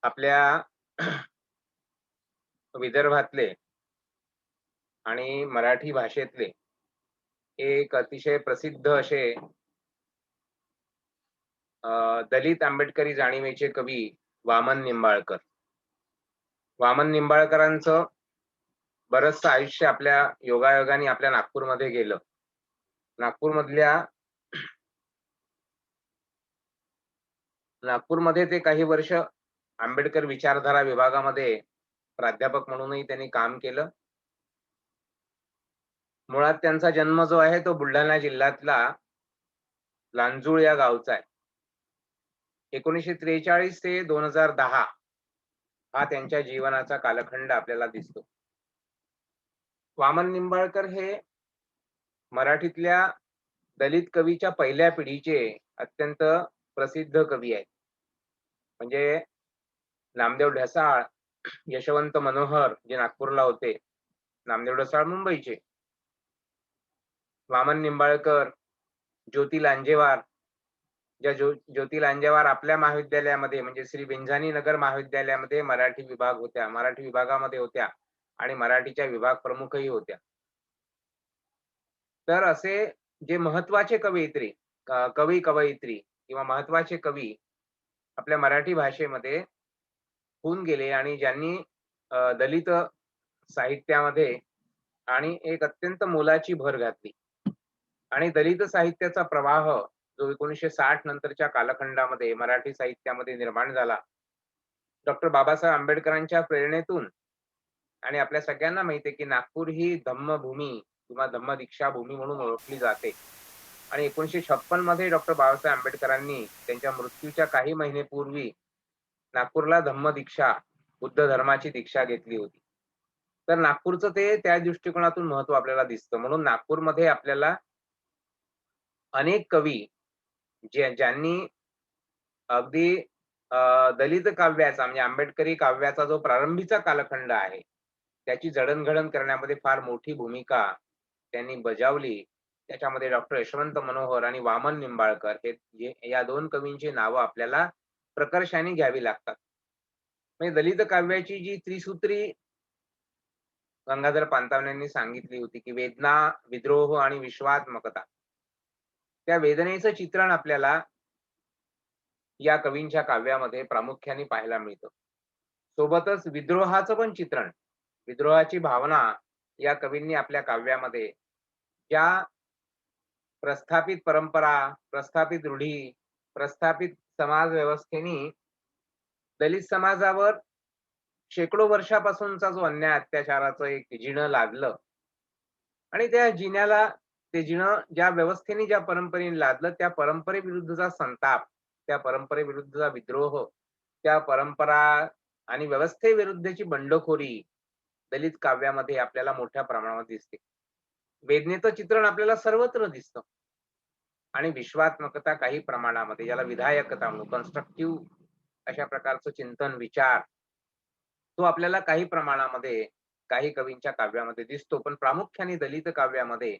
आपल्या विदर्भातले आणि मराठी भाषेतले एक अतिशय प्रसिद्ध असे दलित आंबेडकरी जाणीवेचे कवी वामन निंबाळकर. वामन निंबाळकरांचं बरचसं आयुष्य आपल्या योगायोगाने आपल्या नागपूरमध्ये गेलं. नागपूरमधल्या नागपूरमध्ये ते काही वर्ष आंबेडकर विचारधारा विभागामध्ये प्राध्यापक म्हणूनही त्यांनी काम केलं. मुळात त्यांचा जन्म जो आहे तो बुलढाणा जिल्ह्यातला लांजूळ या गावचा आहे. 1943 ते 2010 हा त्यांच्या जीवनाचा कालखंड आपल्याला दिसतो. वामन निंबाळकर हे मराठीतल्या दलित कवीच्या पहिल्या पिढीचे अत्यंत प्रसिद्ध कवी आहेत. म्हणजे नामदेव ढसाळ, यशवंत मनोहर जे नागपूरला होते, नामदेव ढसाळ मुंबईचे, वामन निंबाळकर, ज्योती लांजेवार, ज्योती लांजेवार आपल्या महाविद्यालयामध्ये म्हणजे श्री बिंझानी नगर महाविद्यालयामध्ये मराठी विभागामध्ये होत्या आणि मराठीच्या विभाग प्रमुखही होत्या. तर असे जे महत्वाचे कवी कवयित्री किंवा महत्वाचे कवी आपल्या मराठी भाषेमध्ये होऊन गेले आणि ज्यांनी दलित साहित्यामध्ये आणि एक अत्यंत मोलाची भर घातली आणि दलित साहित्याचा प्रवाह जो 1960 नंतरच्या कालखंडामध्ये मराठी साहित्यामध्ये निर्माण झाला. डॉक्टर बाबासाहेब आंबेडकरांच्या प्रेरणेतून आणि आपल्या सगळ्यांना माहिती आहे की नागपूर ही धम्मभूमी किंवा धम्मदीक्षा भूमी म्हणून ओळखली जाते. आणि 1956 मध्ये डॉक्टर बाबासाहेब आंबेडकरांनी त्यांच्या मृत्यूच्या काही महिनेपूर्वी नागपूरला धम्मदीक्षा, बुद्ध धर्माची दीक्षा घेतली होती. तर नागपूरचं ते त्या दृष्टिकोनातून महत्व आपल्याला दिसतं. म्हणून नागपूरमध्ये आपल्याला अनेक कवी ज्यांनी अगदी दलित काव्याचा म्हणजे आंबेडकरी काव्याचा जो प्रारंभीचा कालखंड आहे, त्याची जडणघडण करण्यामध्ये फार मोठी भूमिका त्यांनी बजावली. त्याच्यामध्ये डॉक्टर यशवंत मनोहर आणि वामन निंबाळकर हे या 2 कवींची नावं आपल्याला प्रकर्षाने घ्यावी लागतात. म्हणजे दलित काव्याची जी त्रिसूत्री गंगाधर पानतावण्यांनी सांगितली होती, की वेदना, विद्रोह आणि विश्वात्मकता. त्या वेदनेचं चित्रण आपल्याला या कवींच्या काव्यामध्ये प्रामुख्याने पाहायला मिळतं. सोबतच विद्रोहाचं पण चित्रण, विद्रोहाची भावना या कवींनी आपल्या काव्यामध्ये ज्या प्रस्थापित परंपरा, प्रस्थापित रूढी, प्रस्थापित समाज व्यवस्थेनी दलित समाजावर शेकडो वर्षापासूनचा जो अन्याय अत्याचाराचं एक जिणं लादलं आणि त्या जिन्याला ते जिणं ज्या व्यवस्थेने ज्या परंपरेने लादलं त्या परंपरेविरुद्धचा संताप, त्या परंपरेविरुद्धचा विद्रोह, त्या परंपरा आणि व्यवस्थेविरुद्धची बंडखोरी दलित काव्यामध्ये आपल्याला मोठ्या प्रमाणावर दिसते. वेदनेचं चित्रण आपल्याला सर्वत्र दिसतं आणि विश्वात्मकता काही प्रमाणामध्ये ज्याला विधायकता म्हणू कन्स्ट्रक्टिव्ह अशा प्रकारचं चिंतन विचार तो आपल्याला काही प्रमाणामध्ये काही कवींच्या काव्यामध्ये दिसतो. पण प्रामुख्याने दलित काव्यामध्ये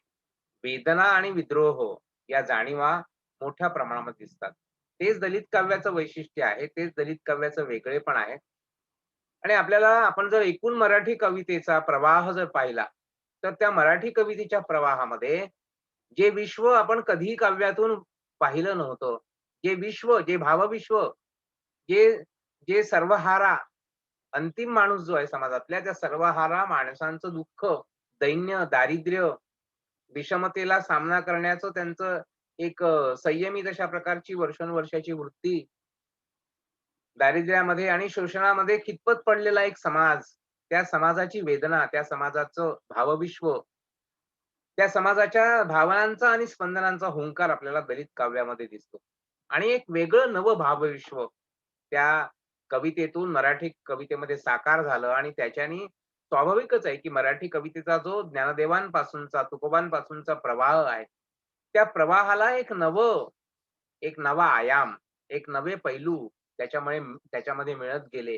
वेदना आणि विद्रोह या जाणीवा मोठ्या प्रमाणामध्ये दिसतात. तेच दलित काव्याचं वैशिष्ट्य आहे. तेच दलित काव्याचं वेगळेपण आहे. आणि आपण जर एकूण मराठी कवितेचा प्रवाह जर पाहिला, तर त्या मराठी कवितेच्या प्रवाहामध्ये जे विश्व आपण कधीही काव्यातून पाहिलं नव्हतं, जे भावविश्व, जे जे सर्वहारा अंतिम माणूस जो आहे समाजातल्या त्या सर्वहारा माणसांचं दुःख, दैन्य, दारिद्र्य, विषमतेला सामना करण्याचं त्यांचं एक संयमित अशा प्रकारची वर्षानुवर्षाची वृत्ती, दारिद्र्यामध्ये आणि शोषणामध्ये खितपत पडलेला एक समाज, त्या समाजाची वेदना, त्या समाजाचं भावविश्व, त्या समाजाच्या भावनांचा आणि स्पंदनांचा हुंकार आपल्याला दलित काव्यामध्ये दिसतो. आणि एक वेगळं नवं भावविश्व त्या कवितेतून मराठी कवितेमध्ये साकार झालं आणि त्याच्यानी स्वाभाविकच आहे, की मराठी कवितेचा जो ज्ञानदेवांपासूनचा, तुकोबांपासूनचा प्रवाह आहे, त्या प्रवाहाला एक नवा आयाम, एक नवे पैलू त्याच्यामध्ये मिळत गेले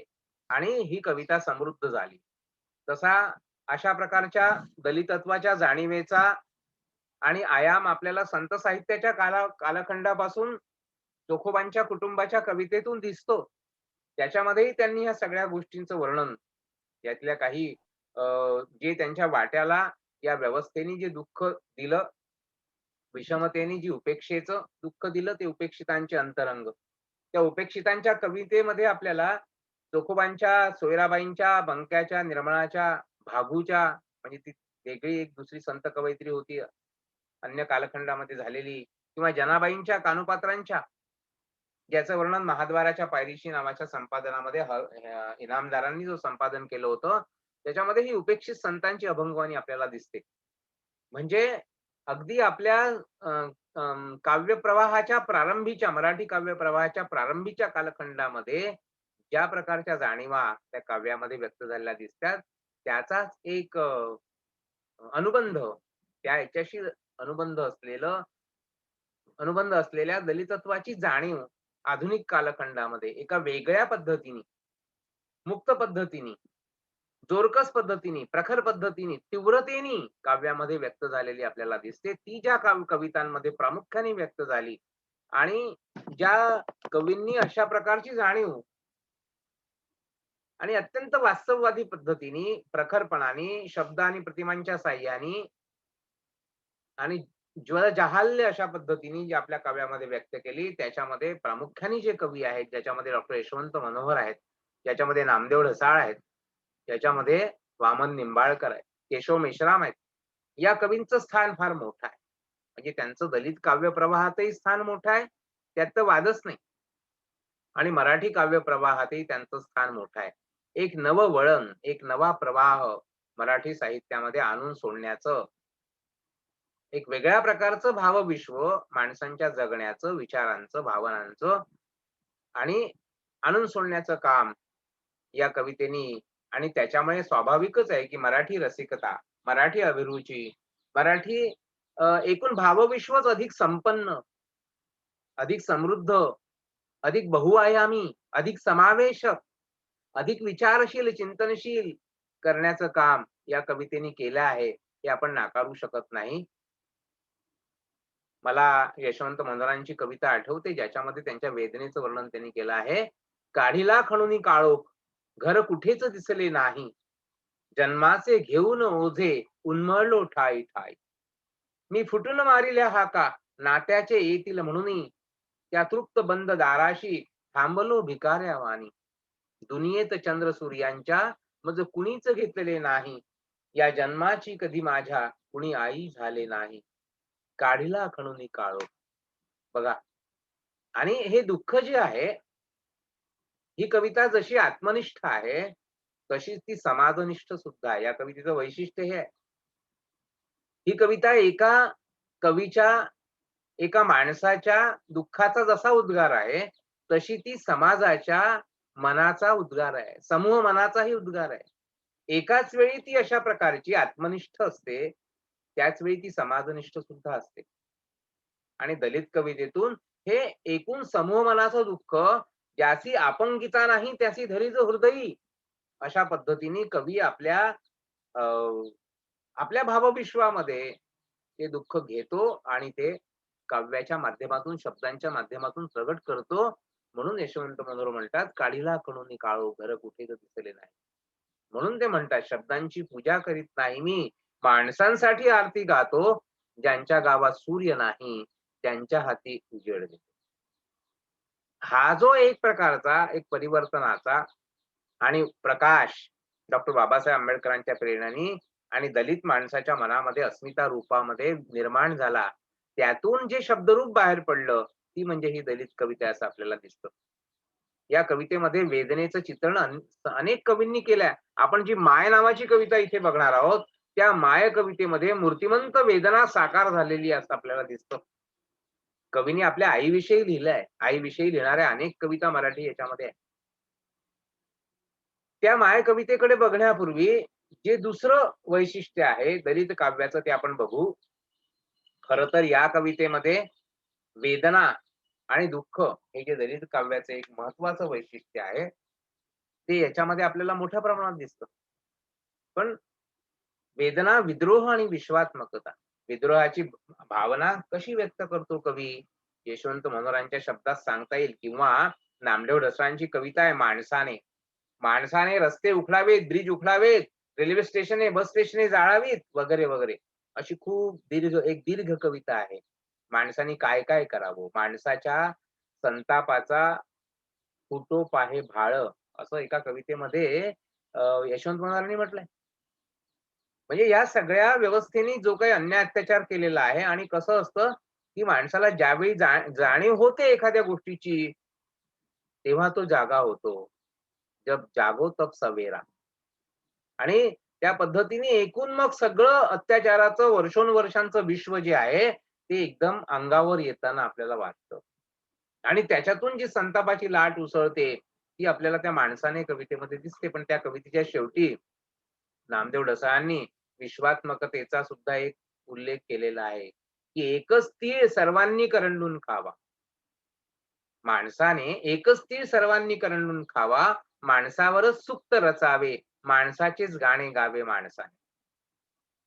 आणि ही कविता समृद्ध झाली. तसा अशा प्रकारच्या दलितत्वाच्या जाणीवेचा आणि आयाम आपल्याला संत साहित्याच्या कालखंडापासून चोखोबांच्या कुटुंबाच्या कवितेतून दिसतो. त्याच्यामध्येही त्यांनी ह्या सगळ्या गोष्टींचं वर्णन, यातल्या काही जे त्यांच्या वाट्याला या व्यवस्थेने जे दुःख दिलं, विषमतेने जी उपेक्षेचं दुःख दिलं, ते उपेक्षितांचे अंतरंग. त्या उपेक्षितांच्या कवितेमध्ये आपल्याला तुकोबांच्या, सोयराबाईंच्या, बंक्याच्या, निर्मळाच्या, भागूच्या, म्हणजे ती वेगळी एक दुसरी संत कवयित्री होती अन्य कालखंडामध्ये झालेली, किंवा जनाबाईंच्या, कानोपात्रांच्या, ज्याचं वर्णन महाद्वाराच्या पायरीशी नावाच्या संपादनामध्ये इनामदारांनी जो संपादन केलं होतं, त्याच्यामध्ये ही उपेक्षित संतांची अभंगवाणी आपल्याला दिसते. म्हणजे अगदी आपल्या अ, काव्यप्रवाहाच्या प्रारंभीच्या, मराठी काव्यप्रवाहाच्या प्रारंभीच्या कालखंडामध्ये ज्या प्रकारच्या जाणीवा त्या काव्यामध्ये व्यक्त झालेल्या दिसतात, त्याचाच एक अनुबंध, त्या याच्याशी अनुबंध असलेलं अनुबंध असलेल्या दलितत्वाची जाणीव आधुनिक कालखंडामध्ये एका वेगळ्या पद्धतीने, मुक्त पद्धतीने, जोरकस पद्धतीने, प्रखर पद्धतीने, तीव्रतेने काव्यामध्ये व्यक्त झालेली आपल्याला दिसते. ती ज्या कवितांमध्ये प्रामुख्याने व्यक्त झाली आणि ज्या कवींनी अशा प्रकारची जाणीव आणि अत्यंत वास्तववादी पद्धतीने, प्रखरपणाने, शब्द आणि प्रतिमांच्या साहाय्याने आणि ज्वलजाहल्य अशा पद्धतीने जी आपल्या काव्यामध्ये व्यक्त केली, त्याच्यामध्ये प्रामुख्याने जे कवी आहेत, ज्याच्यामध्ये डॉक्टर यशवंत मनोहर आहेत, ज्याच्यामध्ये नामदेव ढसाळ आहेत, ज्याच्यामध्ये वामन निंबाळकर आहेत, केशव मेश्राम आहेत. या कवींचं स्थान फार मोठं आहे. म्हणजे त्यांचं दलित काव्य प्रवाहातही स्थान मोठं आहे, त्यात तर वादच नाही. आणि मराठी काव्य प्रवाहातही त्यांचं स्थान मोठं आहे. एक नवं वळण, एक नवा प्रवाह मराठी साहित्यामध्ये आणून सोडण्याचं, एक वेगळ्या प्रकारचं भावविश्व माणसांच्या जगण्याचं, विचारांचं, भावनांचं आणि आणून सोडण्याचं काम या कवितेनी, आणि त्याच्यामुळे स्वाभाविकच आहे की मराठी रसिकता, मराठी अभिरुची, मराठी एकूण भावविश्वच अधिक संपन्न, अधिक समृद्ध, अधिक बहुआयामी, अधिक समावेशक, अधिक विचारशील, चिंतनशील करण्याचं काम या कवितेने केलं आहे, हे आपण नाकारू शकत नाही. मला यशवंत मनोहरांची कविता आठवते, ज्याच्यामध्ये त्यांच्या वेदनेचं वर्णन त्यांनी केलं आहे. काढीला खणूनी काळोख, घर कुठेच दिसले नाही. जन्माचे घेऊन ओझे, उन्मळलो ठाई ठाई. मी फुटून मारिल्या हाका, नात्याचे येतील म्हणूनी. त्या तृप्त बंद दाराशी थांबलो भिकाऱ्या वाणी. दुनियेत चंद्र सूर्यांच्या मज कुणीच घेतलेले नाही. या जन्माची कधी माझ्या कुणी आई झाले नाही. काढीला खणूनी काळोख. बघा, आणि हे दुःख जे आहे, ही कविता जशी आत्मनिष्ठ आहे, तशीच ती समाजनिष्ठ सुद्धा आहे. या कवितेचं वैशिष्ट्य हे आहे. ही कविता एका कवीच्या, एका माणसाच्या दुःखाचा जसा उद्गार आहे, तशी ती समाजाच्या मनाचा उद्गार आहे. समूह मनाचाही उद्गार आहे. एकाच वेळी ती अशा प्रकारची आत्मनिष्ठ असते, त्याच वेळी ती समाजनिष्ठ सुद्धा असते. आणि दलित कवितेतून हे एकूण समूह मनाचं दुःख, ज्याची अपंगिता नाही त्याची धरीज हृदयी, अशा पद्धतीने कवी आपल्या अ, आपल्या भावविश्वामध्ये ते दुःख घेतो आणि ते काव्याच्या माध्यमातून, शब्दांच्या माध्यमातून प्रगट करतो. म्हणून यशवंत मनोहर म्हणतात, काढीला खणूनी काळो, घर कुठेच दिसले नाही. म्हणून ते म्हणतात, शब्दांची पूजा करीत नाही मी, माणसांसाठी आरती गातो, ज्यांच्या गावात सूर्य नाही, त्यांच्या हाती उजेड देतो. हा जो एक प्रकारचा, एक परिवर्तनाचा आणि प्रकाश डॉक्टर बाबासाहेब आंबेडकरांच्या प्रेरणेने आणि दलित माणसाच्या मनामध्ये अस्मिता रूपामध्ये निर्माण झाला, त्यातून जे शब्दरूप बाहेर पडलं, ती म्हणजे ही दलित कविता असं आपल्याला दिसतं. या कवितेमध्ये वेदनेचं चित्रण अनेक कवींनी केलंय. आपण जी माय नावाची कविता इथे बघणार आहोत, त्या माय कवितेमध्ये मूर्तिमंत वेदना साकार झालेली असं आपल्याला दिसतं. कवींनी आपल्या आईविषयी लिहिलंय. आईविषयी लिहिणाऱ्या अनेक कविता मराठी याच्यामध्ये आहे. त्या माय कवितेकडे बघण्यापूर्वी जे दुसरं वैशिष्ट्य आहे दलित काव्याचं, ते आपण बघू. खरं तर या कवितेमध्ये वेदना आणि दुःख हे जे दलित काव्याचं एक महत्वाचं वैशिष्ट्य आहे, ते याच्यामध्ये आपल्याला मोठ्या प्रमाणात दिसतं. पण वेदना, विद्रोह आणि विश्वात्मकता, विद्रोहाची भावना कशी व्यक्त करतो कवी, यशवंत मनोहरांच्या शब्दात सांगता येईल, किंवा नामदेव ढसाळांची कविता आहे माणसाने. माणसाने रस्ते उखडावेत, ब्रिज उखडावेत, रेल्वे स्टेशने, बस स्टेशने जाळावीत वगैरे, वगैरे. अशी खूप दीर्घ कविता आहे. माणसाने काय-काय करावं? माणसाच्या संतापाचा फुटो पाहे भाळ, असं एका कवितेमध्ये यशवंत मनोहरांनी म्हटलंय. म्हणजे या सगळ्या व्यवस्थेने जो काही अन्याय अत्याचार केलेला आहे आणि कसं असतं, की माणसाला ज्यावेळी जाणीव होते एखाद्या गोष्टीची, तेव्हा तो जागा होतो. जब जागो तब सवेरा. आणि त्या पद्धतीने एकूण मग सगळं अत्याचाराचं वर्षोनवर्षांचं विश्व जे आहे, ते एकदम अंगावर येताना आपल्याला वाटतं. आणि त्याच्यातून जी संतापाची लाट उसळते, ती आपल्याला त्या माणसाने कवितेमध्ये दिसते. पण त्या कवितेच्या शेवटी नामदेव ढसाळांनी विश्वात्मकतेचा सुद्धा एक उल्लेख केलेला आहे, की एकच तीळ सर्वांनी करंडून खावा. माणसाने एकच तीळ सर्वांनी करंडून खावा, माणसावरच सुक्त रचावे, माणसाचेच गाणे गावे माणसाने.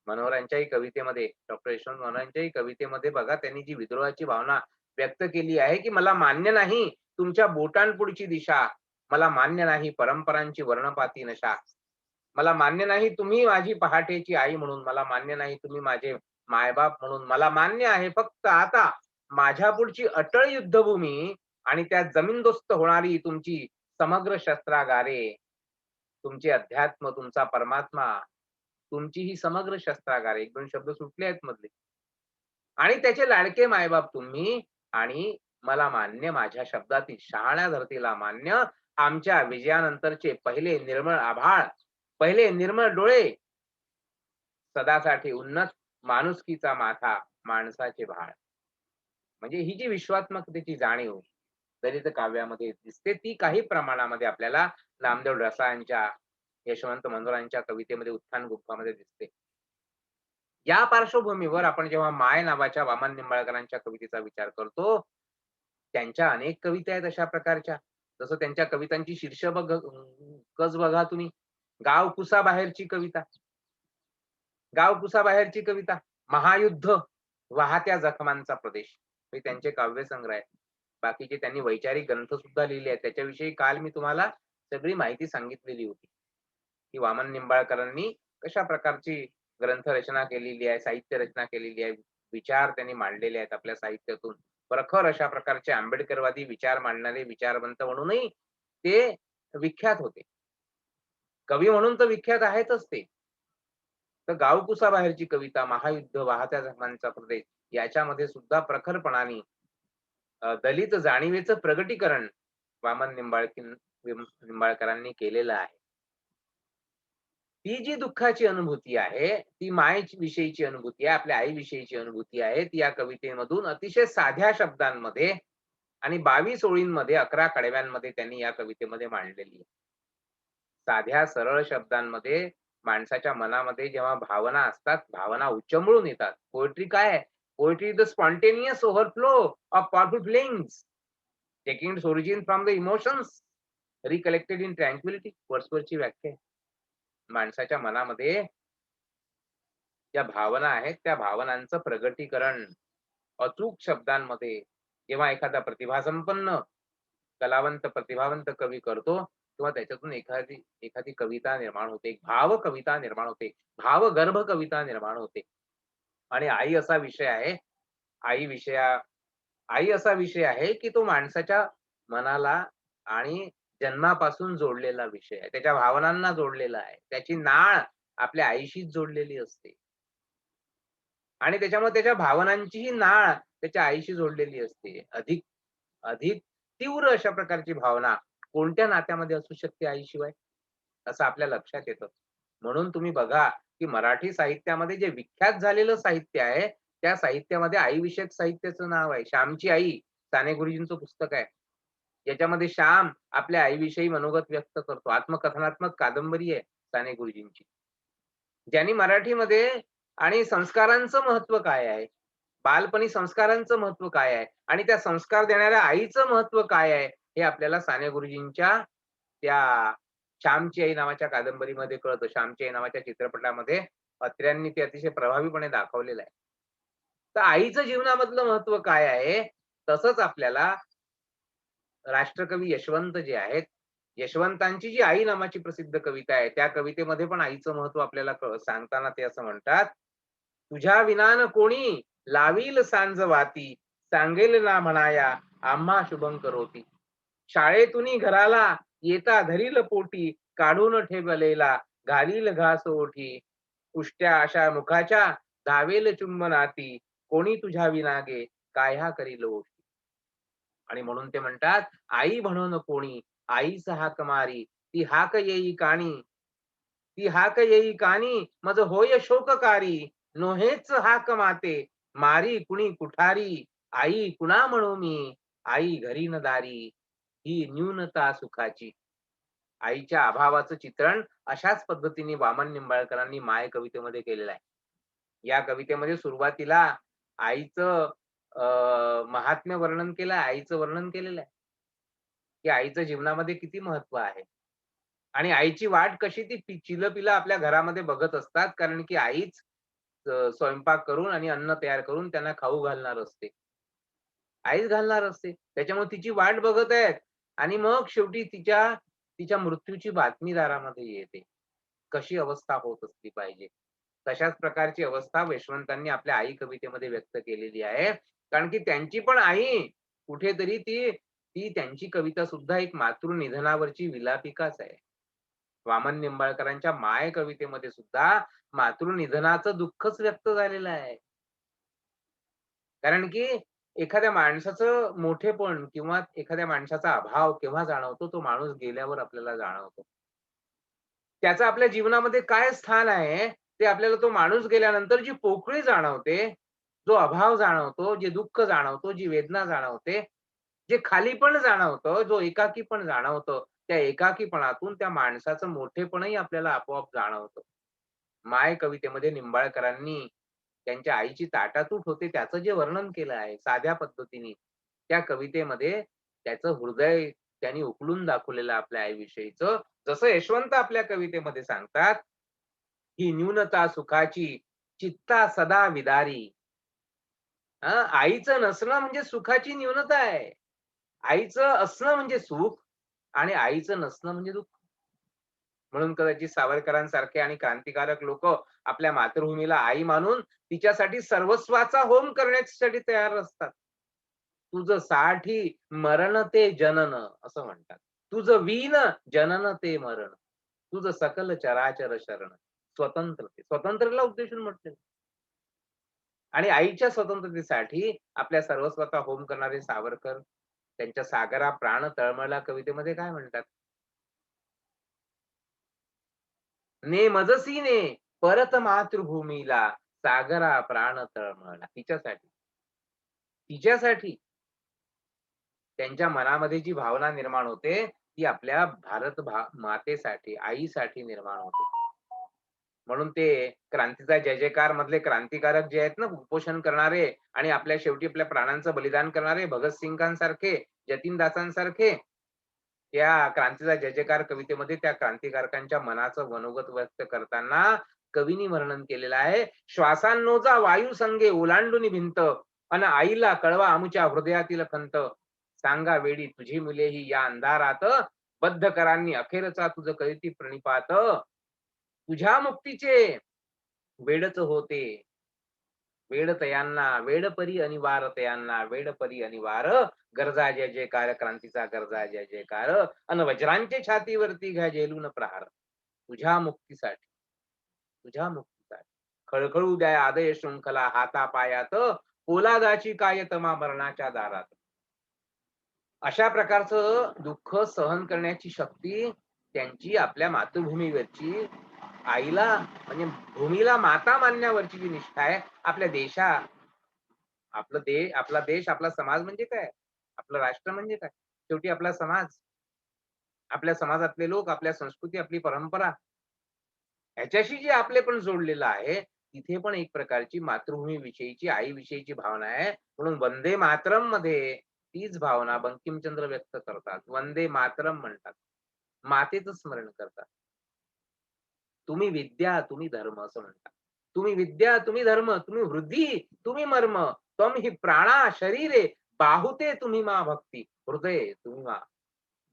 मनोहरांच्याही कवितेमध्ये, डॉक्टर यशवंत मनोहरांच्याही कवितेमध्ये बघा त्यांनी जी विद्रोहाची भावना व्यक्त केली आहे, की मला मान्य नाही तुमच्या बोटांपुढची दिशा, मला मान्य नाही परंपरांची वर्णपाती नशा. मला मान्य नाही तुम्ही माझी पहाटेची आई म्हणून, मला मान्य नाही तुम्ही माझे मायबाप म्हणून, मला मान्य आहे फक्त आता माझ्या पुढची अटळ युद्धभूमी आणि त्यात जमीनदोस्त होणारी तुमची समग्र शस्त्रागारे, तुमचे अध्यात्म, तुमचा परमात्मा, तुमची ही समग्र शस्त्रागारे. 1-2 शब्द सुटले आहेत मधले. आणि त्याचे लाडके मायबाप तुम्ही आणि मला मान्य माझ्या शब्दातील शहाण्या धरतीला मान्य, आमच्या विजयानंतरचे पहिले निर्मळ आभाळ, पहिले निर्मळ डोळे, सदासाठी उन्नत माणुसकीचा माथा, माणसाचे भाळ. म्हणजे ही जी विश्वात्मकतेची जाणीव दलित काव्यामध्ये दिसते, ती काही प्रमाणामध्ये आपल्याला नामदेव ढसाळांच्या, यशवंत मनोहरांच्या कवितेमध्ये उत्थान गुंफामध्ये दिसते. या पार्श्वभूमीवर आपण जेव्हा माय नावाच्या वामन निंबाळकरांच्या कवितेचा विचार करतो, त्यांच्या अनेक कविता आहेत अशा प्रकारच्या. जसं त्यांच्या कवितांची कच बघा तुम्ही. गाव कुसाबाहेरची कविता. गाव कुसाबाहेरची कविता. महायुद्ध, वाहत्या जखमांचा प्रदेश. हे त्यांचे काव्यसंग्रह आहेत. बाकीचे त्यांनी वैचारिक ग्रंथ सुद्धा लिहिले आहेत. त्याच्याविषयी काल मी तुम्हाला सगळी माहिती सांगितलेली होती, की वामन निंबाळकरांनी कशा प्रकारची ग्रंथ रचना केलेली आहे, साहित्य रचना केलेली आहे, विचार त्यांनी मांडलेले आहेत आपल्या साहित्यातून. प्रखर अशा प्रकारचे आंबेडकरवादी विचार मांडणारे विचारवंत म्हणूनही ते विख्यात होते. कवी म्हणून तर विख्यात आहेतच ते. तर गावकुसाबाहेरची कविता, महायुद्ध, वाहत्या जखमांचा प्रदेश याच्यामध्ये सुद्धा प्रखरपणाने दलित जाणीवेचं प्रगटीकरण वामन निंबाळकरांनी केलेलं आहे. ती जी दुःखाची अनुभूती आहे, ती विषयीची अनुभूती आहे, आपल्या आईविषयीची अनुभूती आहे, ती या कवितेमधून अतिशय साध्या शब्दांमध्ये आणि 22 ओळींमध्ये 11 कडव्यांमध्ये त्यांनी या कवितेमध्ये मांडलेली आहे. साध्या सरळ शब्दांमध्ये माणसाच्या मनामध्ये जेव्हा भावना असतात, भावना उच्चंबळून येतात. पोएट्री काय आहे? Poetry is the spontaneous overflow of powerful feelings, taking its origin from the emotions, recollected in tranquillity. वर्ड्सवर्थची व्याख्या आहे. माणसाच्या मनामध्ये ज्या भावना आहेत, त्या भावनांचं प्रगटीकरण अचूक शब्दांमध्ये जेव्हा एखादा प्रतिभासंपन्न कलावंत, प्रतिभावंत कवी करतो, तेव्हा त्याच्यातून एखादी एखादी कविता निर्माण होते. एक भाव कविता निर्माण होते. भावगर्भ कविता निर्माण होते. आणि आई विषया आई असा विषय आहे, की तो माणसाच्या मनाला आणि जन्मापासून जोडलेला विषय आहे. त्याच्या भावनांना जोडलेला आहे. त्याची नाळ आपल्या आईशीच जोडलेली असते. आणि त्याच्यामुळे त्याच्या भावनांचीही नाळ त्याच्या आईशी जोडलेली असते. अधिक अधिक तीव्र अशा प्रकारची भावना कोणत्या नात्यामध्ये असू शकते आईशिवाय? असं आपल्या लक्षात येतं. म्हणून तुम्ही बघा, की मराठी साहित्यामध्ये जे विख्यात झालेलं साहित्य आहे, त्या साहित्यामध्ये आईविषयक साहित्याचं नाव आहे. श्यामची आई, साने गुरुजींचं पुस्तक आहे. ज्याच्यामध्ये श्याम आपल्या आईविषयी मनोगत व्यक्त करतो. आत्मकथनात्मक कादंबरी आहे साने गुरुजींची. ज्यांनी मराठीमध्ये आणि संस्कारांचं महत्त्व काय आहे? बालपणी संस्कारांचं महत्त्व काय आहे? आणि त्या संस्कार देणाऱ्या आईचं महत्त्व काय आहे? हे आपल्याला साने गुरुजींच्या त्या श्यामची आई नावाच्या कादंबरीमध्ये कळतं. श्यामची आई नावाच्या चित्रपटामध्ये अत्र्यांनी ते अतिशय प्रभावीपणे दाखवलेलं आहे. तर आईचं जीवनामधलं महत्त्व काय आहे? तसंच आपल्याला राष्ट्रकवी यशवंत जे आहेत, यशवंतांची जी आई नावाची प्रसिद्ध कविता आहे, त्या कवितेमध्ये पण आईचं महत्व आपल्याला सांगताना ते असं म्हणतात, "तुझ्या विना कोणी लावील सांज वाती, सांगेल ना म्हणाया आम्हा शुभं करोती. शाळेतून घराला येता धरील पोटी, काढून ठेवलेला घालील घास ओठी. उष्ट्या अशा मुखाच्या धावेल चुंबनाती, कोणी तुझ्या विना गे काह्या करील ओटी." आणि म्हणून ते म्हणतात, आई म्हणून कोणी, आईच हाक मारी, ती हाक येई कानी, ती हाक येई कानी, मज होय शोककारी. नोहेच हाक माते, मारी कुणी कुठारी. आई कुणा म्हणू मी, आई घरी न दारी, ही न्यूनता सुखाची. आईच्या अभावाचं चित्रण अशाच पद्धतीने वामन निंबाळकरांनी माय कवितेमध्ये केलेलं आहे. या कवितेमध्ये सुरुवातीला आईचं महात्म्य वर्णन केलं, आईचं वर्णन केलेलं आहे, की आईचं जीवनामध्ये किती महत्व आहे. आणि आईची वाट कशी ती चिलं-पिलं आपल्या घरामध्ये बघत असतात, कारण की आईच स्वयंपाक करून आणि अन्न तयार करून त्यांना खाऊ घालणार असते. आईच घालणार असते. त्याच्यामुळे तिची वाट बघत आहेत आणि मग शेवटी तिच्या तिच्या मृत्यूची बातमी दारामध्ये येते. कशी अवस्था होत असली पाहिजे. तशाच प्रकारची अवस्था यशवंतांनी आपल्या आई कवितेमध्ये व्यक्त केलेली आहे. कारण की त्यांची पण आई कुठेतरी ती ती त्यांची कविता सुद्धा एक मातृनिधनावरची विलापिकाच आहे. वामन निंबाळकरांच्या माय कवितेमध्ये सुद्धा मातृनिधनाचं दुःखच व्यक्त झालेलं आहे. कारण की एखाद्या माणसाचं मोठेपण किंवा एखाद्या माणसाचा अभाव केव्हा जाणवतो, तो माणूस गेल्यावर आपल्याला जाणवतो. त्याचं आपल्या जीवनामध्ये काय स्थान आहे, ते आपल्याला तो माणूस गेल्यानंतर जी पोकळी जाणवते, जो अभाव जाणवतो, जे दुःख जाणवतो, जी वेदना जाणवते, जे खालीपण जाणवतं, जो एकाकीपण जाणवतं, त्या एकाकीपणातून त्या माणसाचं मोठेपणही आपल्याला आपोआप जाणवतं. माय कवितेमध्ये निंबाळकरांनी त्यांच्या आईची ताटातूट होते त्याचं जे वर्णन केलं आहे साध्या पद्धतीने, त्या कवितेमध्ये त्याचं हृदय त्यांनी उकलून दाखवलेलं आपल्या आईविषयीचं. जसं यशवंत आपल्या कवितेमध्ये सांगतात, "ही न्यूनता सुखाची, चित्ता सदा विदारी." आईचं नसणं म्हणजे सुखाची न्यूनता आहे. आईचं असणं म्हणजे सुख आणि आईचं नसणं म्हणजे दुःख. म्हणून कदाचित सावरकरांसारखे आणि क्रांतिकारक लोक आपल्या मातृभूमीला आई मानून तिच्यासाठी सर्वस्वाचा होम करण्यासाठी तयार असतात. तुझं साठी मरण ते जनन असं म्हणतात. तुझं वीण जनन ते मरण. तुझं सकल चराचर शरण. स्वतंत्रतेला उद्देशून म्हटले. आणि आईच्या स्वतंत्रतेसाठी आपल्या सर्वस्वाचा होम करणारे सावरकर त्यांच्या सागरा प्राण तळमळला कवितेमध्ये काय म्हणतात? ने मजसी ने परत मातृभूमीला सागरा प्राण तळमळला. तिच्यासाठी. तिच्यासाठी त्यांच्या मनामध्ये जी भावना निर्माण होते, ती आपल्या मातेसाठी, आईसाठी निर्माण होते. म्हणून ते क्रांतीचा जय जयकार मधले क्रांतिकारक जे आहेत ना, उपोषण करणारे आणि शेवटी आपल्या प्राणांचं बलिदान करणारे भगतसिंगांसारखे, जतीनदासांसारखे, त्या क्रांतीचा जय जयकार कवितेमध्ये त्या क्रांतिकारकांच्या मनाचं मनोगत व्यक्त करताना कवीनी वर्णन केलेलं आहे. श्वासांनोचा वायू संगे ओलांडून भिंत अन आईला कळवा आमुच्या हृदयातील खंत. सांगा वेडी तुझी मुलेही या अंधारात, बद्ध करांनी अखेरचा तुझ कळती प्रणिपात. तुझ्या मुक्तीचे वेडच होते. वेड तयांना वेडपरी अनिवार तयांना वेडपरी अनिवार. गरजा जय जयकार क्रांतीचा गरजा जय जयकार. अन वज्रांचे छातीवरती घ्या झेलून प्रहार. तुझ्या मुक्तीसाठी, तुझ्या मुक्तीसाठी. खळखळू द्या आदय शृंखला हातापायात. पोलादाची कायतमा मरणाच्या दारात. अशा प्रकारचं दुःख सहन करण्याची शक्ती त्यांची आपल्या मातृभूमीवरची आईला म्हणजे भूमीला माता मानण्यावरची जी निष्ठा आहे आपल्या आपला देश आपला समाज म्हणजे काय? आपलं राष्ट्र म्हणजे काय? शेवटी आपला समाज, आपल्या समाजातले लोक, आपल्या संस्कृती, आपली परंपरा ह्याच्याशी जे आपलेपण जोडलेलं आहे, तिथे पण एक प्रकारची मातृभूमी विषयीची, आई विषयीची भावना आहे. म्हणून वंदे मातरम मध्ये तीच भावना बंकिमचंद्र व्यक्त करतात. वंदे मातरम म्हणतात. मातेचं स्मरण करतात. तुम्ही विद्या, तुम्ही धर्म असं म्हणतात. तुम्ही विद्या, तुम्ही धर्म, तुम्ही वृद्धी, तुम्ही मर्म. त्वं हि प्राणा शरीरे बाहुते तुम्ही मा भक्ती, हृदये तुम्ही मा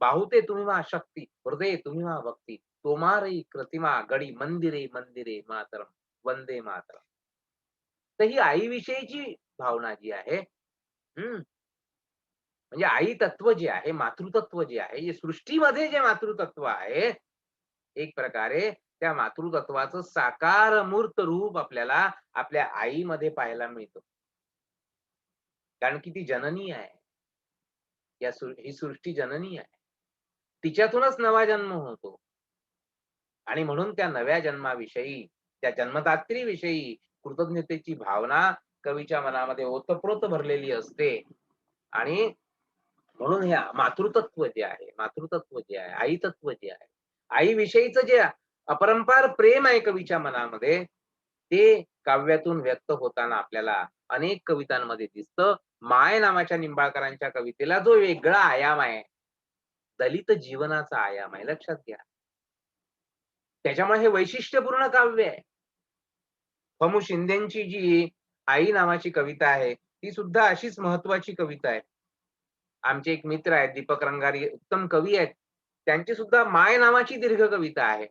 बाहुते तुम्ही मा शक्ती, हृदये तुम्ही मा भक्ती. तोमारी कृतिमा गडी मंदिरे मंदिरे मातरम, वंदे मातरम. तर ही आईविषयीची भावना जी आहे, हं, म्हणजे आई तत्व जे आहे, मातृतत्व जे आहे, जे सृष्टीमध्ये जे मातृतत्व आहे, एक प्रकारे त्या मातृतत्वाचं साकार मूर्त रूप आपल्याला आपल्या आईमध्ये पाहायला मिळतं. कारण की ती जननी आहे. ही सृष्टी जननी आहे. तिच्यातूनच नवा जन्म होतो आणि म्हणून त्या नव्या जन्माविषयी, त्या जन्मदात्रीविषयी कृतज्ञतेची भावना कवीच्या मनामध्ये ओतप्रोत भरलेली असते आणि म्हणून हे मातृतत्व जे आहे, मातृतत्व जे आहे, आई तत्व जे आहे, आईविषयीचं जे अपरंपार प्रेम आहे कवीच्या मनामध्ये, ते काव्यातून व्यक्त होताना आपल्याला अनेक कवितांमध्ये दिसतं. माय नावाच्या निंबाळकरांच्या कवितेला जो वेगळा आयाम आहे, दलित जीवनाचा आयाम आहे. लक्षात घ्या. त्याच्यामुळे हे वैशिष्ट्यपूर्ण काव्य आहे. पमू शिंदेची जी आई नावाची कविता आहे, ती सुद्धा अशीच महत्वाची कविता आहे. आमचे एक मित्र आहेत दीपक रंगारी उत्तम कवी आहेत. त्यांची सुद्धा माय नावाची दीर्घ कविता आहे.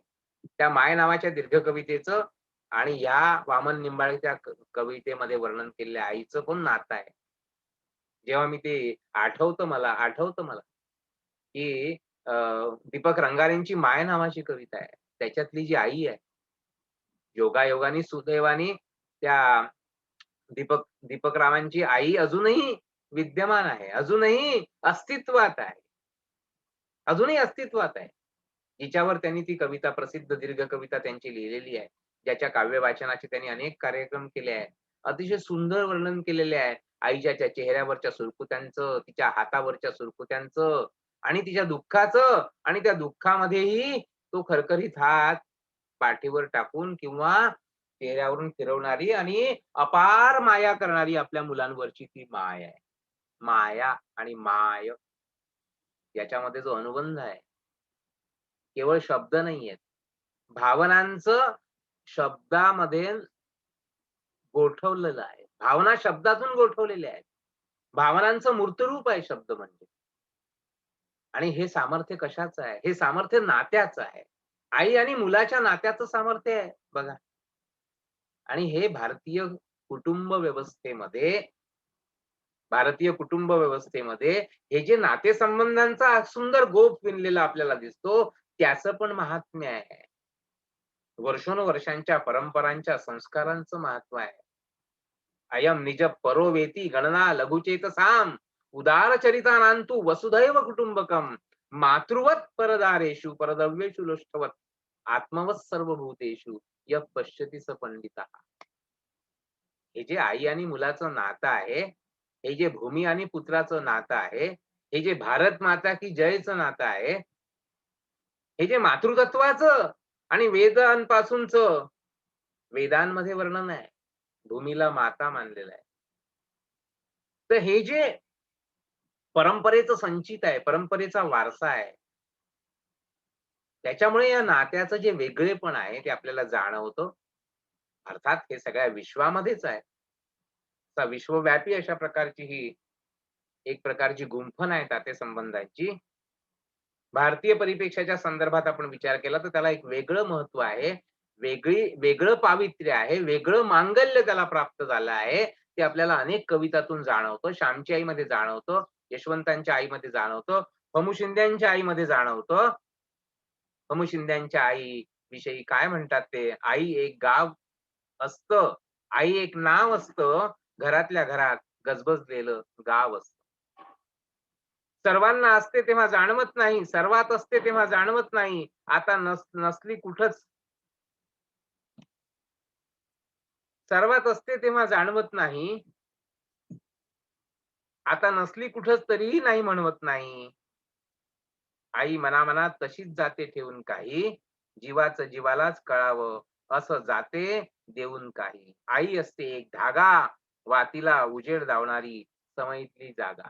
त्या माय नावाच्या दीर्घ कवितेचं आणि या वामन निंबाळेच्या कवितेमध्ये वर्णन केलेल्या आईचं पण नातं आहे. जेव्हा मी ते आठवतं मला, की अ, दीपक रंगारेंची माय नावाची कविता आहे. त्याच्यातली जी आई आहे, योगायोगाने सुदैवाने त्या दीपक रावांची आई अजूनही विद्यमान आहे. अजूनही अस्तित्वात आहे. अजूनही अस्तित्वात आहे. जिच्यावर त्यांनी ती कविता प्रसिद्ध दीर्घ कविता त्यांची लिहिलेली आहे. ज्याच्या काव्य वाचनाचे त्यांनी अनेक कार्यक्रम केले आहेत. अतिशय सुंदर वर्णन केलेले आहे. आईच्या त्या चेहऱ्यावरच्या सुरकुत्यांचं, तिच्या हातावरच्या सुरकुत्यांचं आणि तिच्या दुःखाचं आणि त्या दुःखामध्येही तो खरखरीत हात पाठीवर टाकून किंवा चेहऱ्यावरून फिरवणारी आणि अपार माया करणारी आपल्या मुलांवरची ती माय आहे. माया आणि माय याच्यामध्ये जो अनुबंध आहे, केवळ शब्द नाहीयेत. भावनांचं शब्दामध्ये गोठवलेलं आहे. भावना शब्दातून गोठवलेल्या आहेत. भावनांचं मूर्तरूप आहे शब्द म्हणजे. आणि हे सामर्थ्य कशाचं आहे? हे सामर्थ्य नात्याचं आहे. आई आणि मुलाच्या नात्याचं सामर्थ्य आहे बघा. आणि हे कुटुंब व्यवस्थेमध्ये भारतीय कुटुंब व्यवस्थेमध्ये हे जे नातेसंबंधांचा सुंदर गोफ विणलेला आपल्याला दिसतो, त्याचं पण महात्म्य आहे. वर्षोनवर्षांच्या परंपरांच्या संस्कारांचं महत्व आहे. अयं निज परो वेती गणना लघुचेतसाम उदार चरितानांतु वसुधैव कुटुंबकम मातृवत परदारेषु परद्रव्येषु लोष्टवत आत्मवत सर्वभूतेषु यः पश्यति स पंडितः. हे जे आई आणि मुलाचं नातं आहे, हे जे भूमी आणि पुत्राचं नातं आहे, हे जे भारत माता की जयचं नातं आहे, हे जे मातृतत्वाचं आणि वेदांपासूनचं वेदांमध्ये वर्णन आहे. भूमीला माता मानलेलं आहे. तर हे जे परंपरेचं संचित आहे, परंपरेचा वारसा आहे. त्याच्यामुळे या नात्याचं जे वेगळेपण आहे ते आपल्याला जाणवतं. अर्थात हे सगळ्या विश्वामध्येच आहे. विश्वव्यापी अशा प्रकारची ही एक प्रकारची गुंफण आहे नातेसंबंधांची. भारतीय परिप्रेक्ष्याच्या संदर्भात आपण विचार केला तर त्याला एक वेगळं महत्व आहे. वेगळं पावित्र्य आहे, वेगळं मांगल्य त्याला प्राप्त झालं आहे. ते आपल्याला अनेक कवितातून जाणवतं. श्यामची आईमध्ये जाणवतं, यशवंतांच्या आईमध्ये जाणवतं, पमू शिंद्यांच्या आईमध्ये जाणवतं. पमू शिंद्यांच्या आई विषयी काय म्हणतात ते, आई एक गाव असतं, आई एक नाव असतं, घरातल्या घरात गजबजलेलं गाव असतं. सर्वांना असते तेव्हा जाणवत नाही, सर्वात असते तेव्हा जाणवत नाही. आता नसली कुठंच सर्वात असते तेव्हा जाणवत नाही. आता नसली कुठंच तरीही नाही म्हणवत नाही. आई मनामनात तशीच जाते ठेवून काही, जीवाचं जीवालाच कळावं असं जाते देऊन काही. आई असते एक धागा, वातीला उजेड दावणारी समईतली जागा.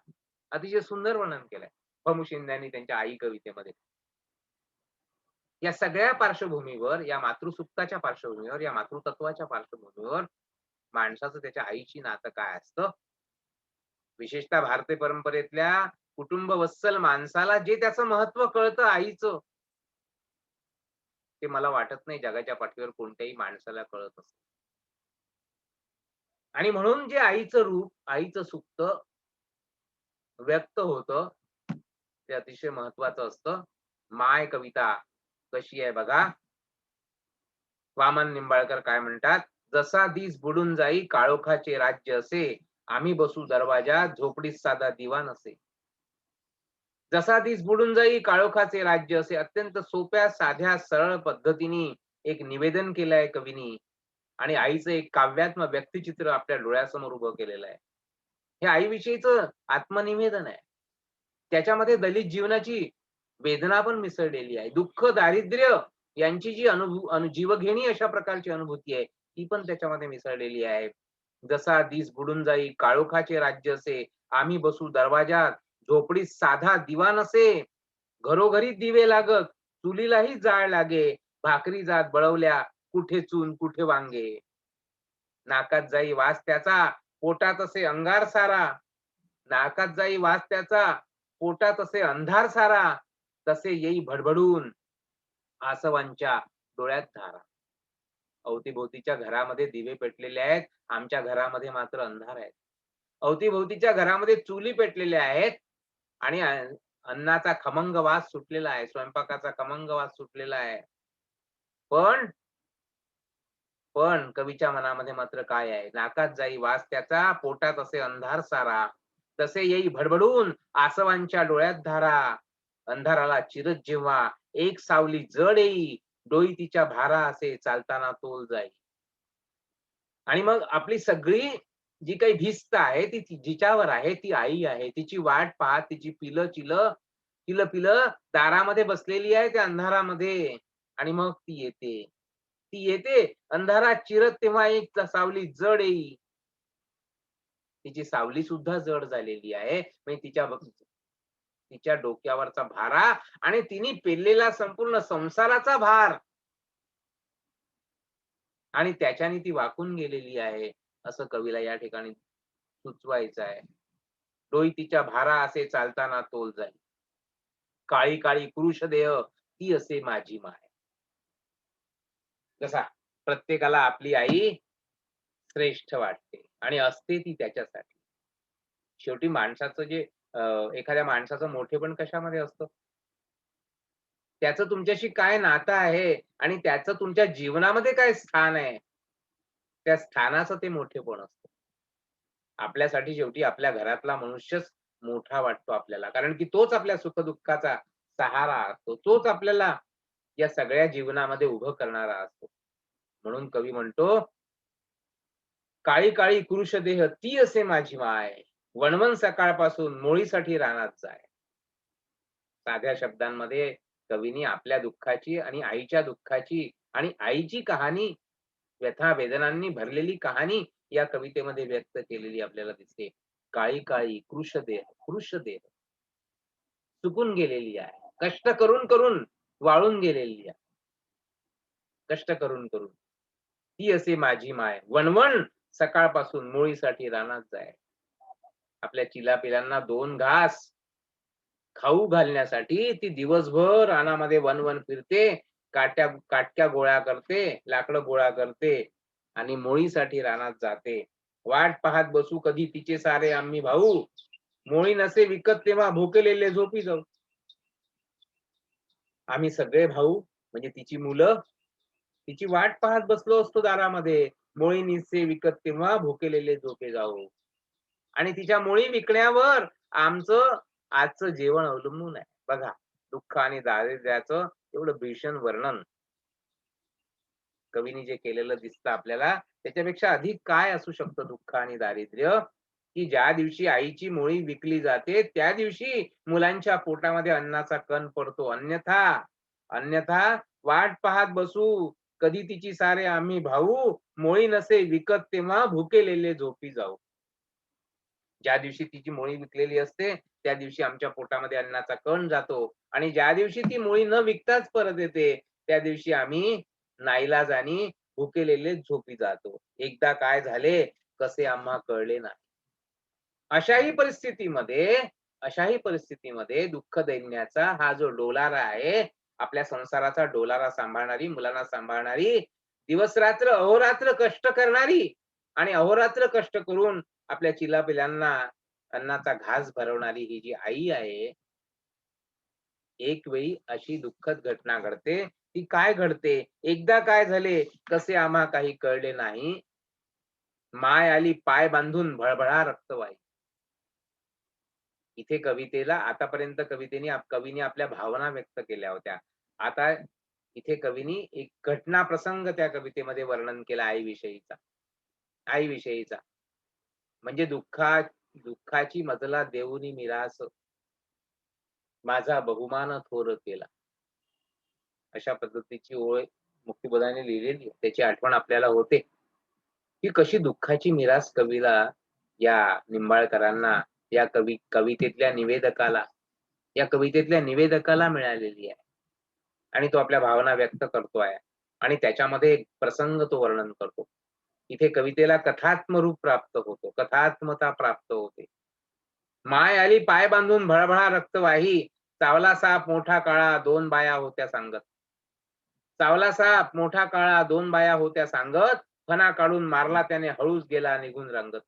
अतिशय सुंदर वर्णन केलंय पमू शिंद्यांनी त्यांच्या आई कवितेमध्ये. या सगळ्या पार्श्वभूमीवर, या मातृसुक्ताच्या पार्श्वभूमीवर, या मातृतत्वाच्या पार्श्वभूमीवर माणसाचं त्याच्या आईशी नातं काय असतं विशेषतः भारतीय परंपरेतल्या कुटुंब वत्सल माणसाला जे त्याचं महत्व कळतं आईचं, ते मला वाटत नाही जगाच्या पाठीवर कोणत्याही माणसाला कळत असेल. आणि म्हणून जे आईचं रूप, आईचं सुप्त व्यक्त होतं, ते अतिशय महत्वाचं असतं. माय कविता कशी आहे बघा. वामन निंबाळकर काय म्हणतात, जसा दिस बुडून जाई काळोखाचे राज्य असे, आम्ही बसू दरवाजात झोपडीत साधा दिवाण असे. जसा दिस बुडून जाई काळोखाचे राज्य असे, अत्यंत सोप्या साध्या सरळ पद्धतीने एक निवेदन केलंय कवीनी. आणि आईचं एक काव्यात्मक व्यक्तिचित्र आपल्या डोळ्यासमोर उभं केलेलं आहे. हे आईविषयीचं आत्मनिवेदन आहे. त्याच्यामध्ये दलित जीवनाची वेदना पण मिसळलेली आहे. दुःख, दारिद्र्य यांची जी जीवघेणी अशा प्रकारची अनुभूती आहे, ती पण त्याच्यामध्ये मिसळलेली आहे. जसा दिस बुडून जाई काळोखाचे राज्य असे, आम्ही बसू दरवाजात झोपडीत साधा दिवाण असे. घरोघरी दिवे लागत, चुलीलाही जाळ लागे, भाकरी जात बळवल्या, कुठे चून कुठे वांगे. नाकात जाई वास त्याचा, पोटात असे अंगार सारा. नाकात जाई वास त्याचा, पोटात असे अंधार सारा. तसे येई भडभडून आसवांच्या डोळ्यात धारा. अवतीभोवतीच्या घरामध्ये दिवे पेटलेले आहेत, आमच्या घरामध्ये मात्र अंधार आहे. अवतीभोवतीच्या घरामध्ये चुली पेटलेल्या आहेत आणि अन्नाचा खमंग वास सुटलेला आहे, स्वयंपाकाचा खमंग वास सुटलेला आहे. पण पण कवीच्या मनामध्ये मात्र काय आहे? नाकात जाई वास त्याचा, पोटात असे अंधार सारा. तसे येई भडभडून आसवांच्या डोळ्यात धारा. अंधाराला चिरत जेव्हा एक सावली जड येई, डोई तिच्या भारा असे चालताना तोल जाई. आणि मग आपली सगळी जी काही भिस्त आहे ती जिच्यावर आहे ती आई आहे. तिची वाट पाहत तिची पिलं दारामध्ये बसलेली आहे त्या अंधारामध्ये. आणि मग ती येते. ती येते अंधारात चिरत तेव्हा एक सावली जड येई. तिची सावली सुद्धा जड झालेली आहे. म्हणजे तिच्या डोक्यावरचा भारा आणि तिने पेललेला संपूर्ण संसाराचा भार आणि त्याच्याने ती वाकून गेलेली आहे, असं कवीला या ठिकाणी सुचवायचं आहे. डोई तिच्या भारा असे चालताना तोल जाई. काळी काळी पुरुष देह ती असे माझी माय. जसा प्रत्येकाला आपली आई श्रेष्ठ वाटते आणि असते ती त्याच्यासाठी. शेवटी माणसाचं जे एखाद्या माणसाचं मोठेपण कशामध्ये असतं? त्याचं तुमच्याशी काय नातं आहे आणि त्याचं तुमच्या जीवनामध्ये काय स्थान आहे? त्या स्थानाचं ते मोठेपण असतं. आपल्यासाठी शेवटी आपल्या घरातला मनुष्यच मोठा वाटतो आपल्याला. कारण की तोच आपल्या सुख-दुःखाचा सहारा असतो. तोच आपल्याला या सगळ्या जीवनामध्ये उभं करणारा असतो. म्हणून कवी म्हणतो, "काळी काळी कृश देह ती असे माझी माय, वणवण सकाळपासून मोळीसाठी रानात जाय." साध्या शब्दांमध्ये कवीनी आपल्या दुःखाची आणि आईच्या दुःखाची आणि आईची कहाणी, व्यथा वेदनांनी भरलेली कहाणी या कवितेमध्ये व्यक्त केलेली आपल्याला दिसते. काळी काळी कृश देह सुकून गेलेली आहे. कष्ट करून करून वाळून गेलेली आहे. कष्ट करून करून. ती असे माझी माय, वणवण सकाळपासून मोळीसाठी रानात जाय. आपल्या चिलापिलांना 2 घास खाऊ घालण्यासाठी ती दिवसभर रानामध्ये वन फिरते, काटक्या गोळा करते, लाकडं गोळा करते आणि मोळीसाठी रानात जाते. वाट पाहत बसू कधी तिचे सारे आम्ही भाऊ, मोळी नसे विकत तेव्हा भुकेलेले झोपी जाऊ. आम्ही सगळे भाऊ म्हणजे तिची मुलं, तिची वाट पाहत बसलो असतो दारामध्ये. मोळी निसे विकत तेव्हा भुकेलेले झोपे जाऊ. आणि तिच्या मुळी विकण्यावर आमचं आजचं जेवण अवलंबून आहे. बघा, दुःख आणि दारिद्र्याचं एवढं भीषण वर्णन कवीने जे केलेलं दिसतं आपल्याला, त्याच्यापेक्षा अधिक काय असू शकतं दुःख आणि दारिद्र्य, की ज्या दिवशी आईची मुळी विकली जाते, त्या दिवशी मुलांच्या पोटामध्ये अन्नाचा कण पडतो. अन्यथा अन्यथा वाट पाहत बसू, कधी तिची सारे आम्ही भाऊ, मोळी नसे विकत तेव्हा भुकेलेले झोपी जाऊ. ज्या दिवशी तिची मुळी विकलेली असते, त्या दिवशी आमच्या पोटामध्ये अन्नाचा कण जातो आणि ज्या दिवशी ती मुळी न विकताच परत येते, त्या दिवशी आम्ही नाईलाजाने भुकेलेले झोपी जातो. एकदा काय झाले, कसे आम्हा कळले नाही. अशाही परिस्थितीमध्ये दुःख दैन्याचा हा जो डोलारा आहे, आपल्या संसाराचा डोलारा सांभाळणारी, मुलांना सांभाळणारी, दिवस-रात्र, अहोरात्र कष्ट करणारी आणि अहोरात्र कष्ट करून आपल्या चिलापिल्यांना अन्नाचा घास भरवणारी ही जी आई आहे, एक वेळी अशी दुःखद घटना घडते. ती काय घडते? एकदा काय झाले, कसे आम्हा काही कळले नाही. माय आली पाय बांधून भळभळा रक्त वाही. इथे कवितेला आतापर्यंत कवीने आपल्या भावना व्यक्त केल्या होत्या. आता इथे कवीनी एक घटना प्रसंग त्या कवितेमध्ये वर्णन केला आईविषयीचा. आईविषयीचा. म्हणजे दुःखाची मजला देऊनी मिरास माझा बहुमान थोर केला. अशा पद्धतीची ओळ मुक्तिबोधाने लिहिलेली आहे. त्याची आठवण आपल्याला होते, की कशी दुःखाची मिरास या निंबाळकरांना, या कवितेतल्या निवेदकाला मिळालेली आहे. आणि तो आपल्या भावना व्यक्त करतो आहे. आणि त्याच्यामध्ये एक प्रसंग तो वर्णन करतो. इथे कवितेला कथात्म रूप प्राप्त होतो. कथात्मता प्राप्त होते. माय आली पाय बांधून भळभळा रक्त वाही, चावला साप मोठा काळा दोन बाया होत्या सांगत. चावला साप मोठा काळा दोन बाया होत्या सांगत, फणा काढून मारला त्याने हळूच गेला निघून रंगत.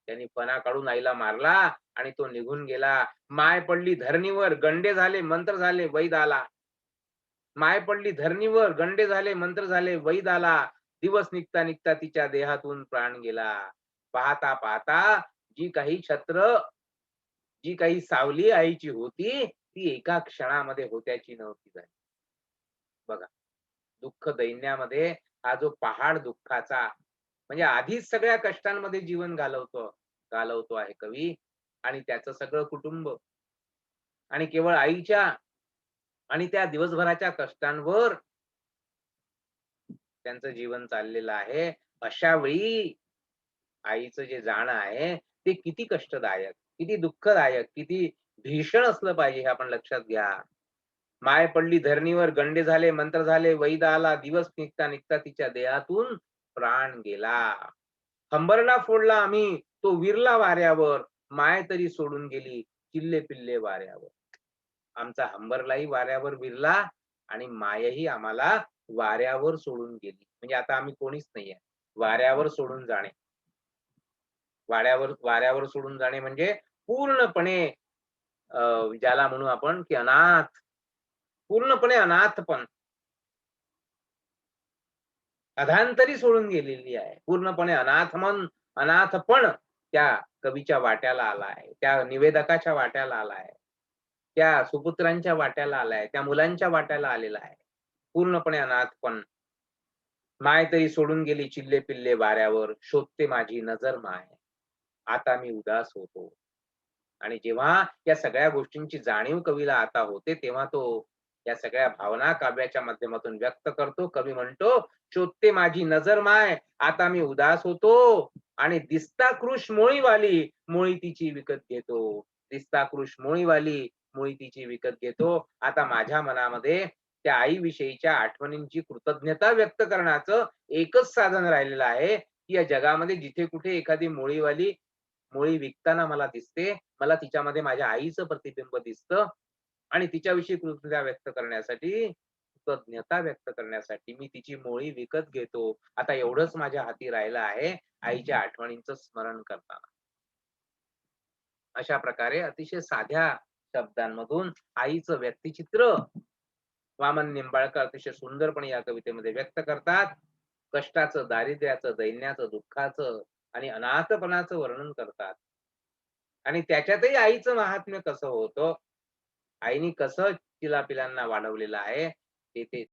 त्यांनी फणा काढून आईला मारला आणि तो निघून गेला. माय पडली धरणीवर गंडे झाले मंत्र झाले वैद आला. माय पडली धरणीवर गंडे झाले मंत्र झाले वैद आला. दिवस निघता निघता तिच्या देहातून प्राण गेला. पाहता पाहता जी काही छत्र जी काही सावली आईची होती, ती एका क्षणामध्ये होत्याची नव्हती झाली. बघा, दुःख दैन्यामध्ये हा जो पहाड दुःखाचा, म्हणजे आधीच सगळ्या कष्टांमध्ये जीवन घालवतो आहे कवी, आणि त्याचं सगळं कुटुंब आणि केवळ आईच्या आणि त्या दिवसभराच्या कष्टांवर त्यांचं जीवन चाललेलं आहे. अशा वेळी आईचं जे जाणं आहे ते किती कष्टदायक, किती दुःखदायक, किती भीषण असलं पाहिजे हे आपण लक्षात घ्या. माय पडली धरणीवर गंडे झाले मंत्र झाले वैद आला. दिवस निघता निघता तिच्या देहातून प्राण गेला. हंबरडा फोडला आम्ही तो विरला वाऱ्यावर. माय तरी सोडून गेली चिल्ले पिल्ले वाऱ्यावर. आमचा हंबरलाही वाऱ्यावर विरला आणि मायही आम्हाला वाऱ्यावर सोडून गेली. म्हणजे आता आम्ही कोणीच नाहीये. वाऱ्यावर सोडून जाणे. वाऱ्यावर सोडून जाणे म्हणजे पूर्णपणे ज्याला म्हणू आपण की अनाथ, पूर्णपणे अनाथपण, अधांतरी सोडून गेलेली आहे. पूर्णपणे अनाथपण त्या कवीच्या वाट्याला आला आहे. त्या निवेदकाच्या वाट्याला आला आहे. त्या सुपुत्रांच्या वाट्याला आलाय. त्या मुलांच्या वाट्याला आलेला आहे. पूर्णपणे अनाथपण. माय तरी सोडून गेली चिल्ले पिल्ले वाऱ्यावर, शोधते माझी नजर माय. आता मी उदास होतो. आणि जेव्हा या सगळ्या गोष्टींची जाणीव कवीला आता होते, तेव्हा तो या सगळ्या भावना काव्याच्या माध्यमातून व्यक्त करतो. कवी म्हणतो, शोधते माझी नजर माय, आता मी उदास होतो आणि दिसता कृश मोळीवाली, मोळी तिची विकत घेतो. दिसता कृश मोळीवाली, मुळी तिची विकत घेतो. आता माझ्या मनामध्ये त्या आईविषयीच्या आठवणींची कृतज्ञता व्यक्त करण्याचं एकच साधन राहिलेलं आहे, की या जगामध्ये जिथे कुठे एखादी मोळी विकताना मला दिसते, मला तिच्यामध्ये माझ्या आईचं प्रतिबिंब दिसतं आणि तिच्याविषयी कृतज्ञता व्यक्त करण्यासाठी मी तिची मोळी विकत घेतो. आता एवढंच माझ्या हाती राहिलं आहे, आईच्या आठवणींचं स्मरण करताना. अशा प्रकारे अतिशय साध्या शब्दांमधून आईचं व्यक्तिचित्र वामन निंबाळकर अतिशय सुंदरपणे या कवितेमध्ये व्यक्त करतात. कष्टाचं, दारिद्र्याचं, दैन्याचं, दुःखाचं आणि अनाथपणाचं वर्णन करतात. आणि त्याच्यातही आईचं महात्म्य कसं होतं, आईनी कसं चिलापिलांना वाढवलेलं आहे, ते